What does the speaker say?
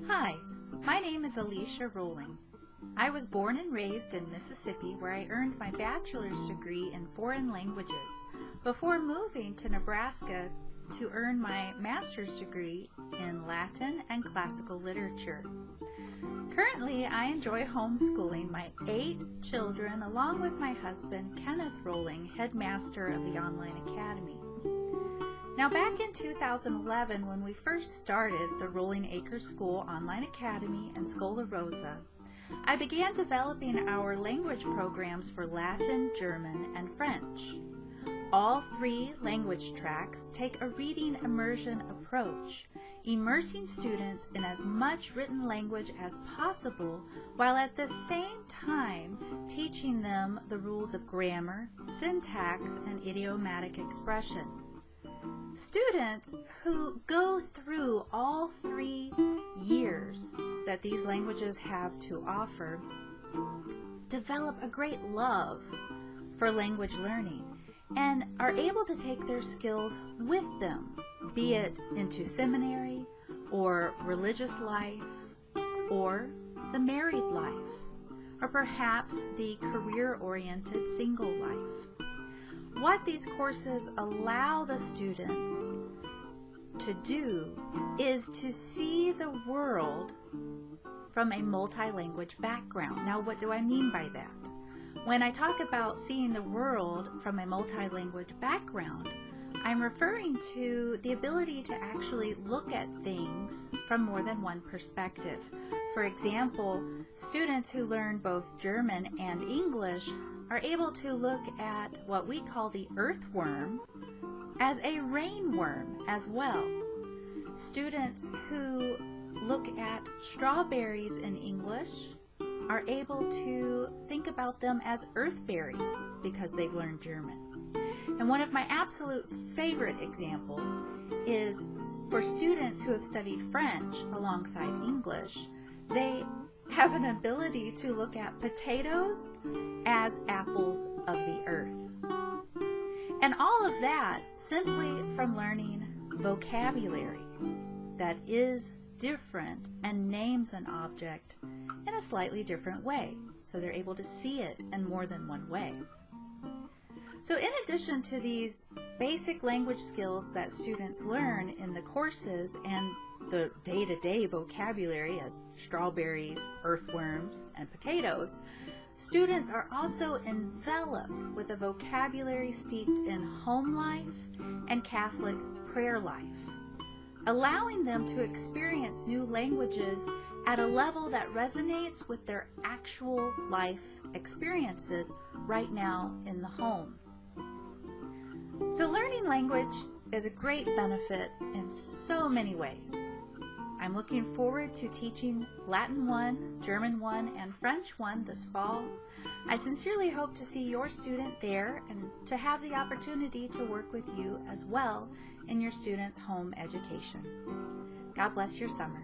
Hi, my name is Alicia Rowling. I was born and raised in Mississippi, where I earned my bachelor's degree in foreign languages before moving to Nebraska to earn my master's degree in Latin and classical literature. Currently, I enjoy homeschooling my 8 children along with my husband, Kenneth Rowling, headmaster of the Online Academy. Now, back in 2011, when we first started the Rolling Acres School Online Academy in Schola Rosa, I began developing our language programs for Latin, German, and French. All 3 language tracks take a reading immersion approach, immersing students in as much written language as possible, while at the same time teaching them the rules of grammar, syntax, and idiomatic expression. Students who go through all 3 years that these languages have to offer develop a great love for language learning and are able to take their skills with them, be it into seminary or religious life or the married life, or perhaps the career-oriented single life. What these courses allow the students to do is to see the world from a multi-language background. Now, what do I mean by that? When I talk about seeing the world from a multi-language background, I'm referring to the ability to actually look at things from more than one perspective. For example, students who learn both German and English are able to look at what we call the earthworm as a rainworm as well. Students who look at strawberries in English are able to think about them as earthberries because they've learned German. And one of my absolute favorite examples is for students who have studied French alongside English. They have an ability to look at potatoes as apples of the earth. And all of that simply from learning vocabulary that is different and names an object in a slightly different way. So they're able to see it in more than one way. So in addition to these basic language skills that students learn in the courses and the day-to-day vocabulary as strawberries, earthworms, and potatoes, students are also enveloped with a vocabulary steeped in home life and Catholic prayer life, allowing them to experience new languages at a level that resonates with their actual life experiences right now in the home. So learning language is a great benefit in so many ways. I'm looking forward to teaching Latin 1, German 1, and French 1 this fall. I sincerely hope to see your student there and to have the opportunity to work with you as well in your students' home education. God bless your summer.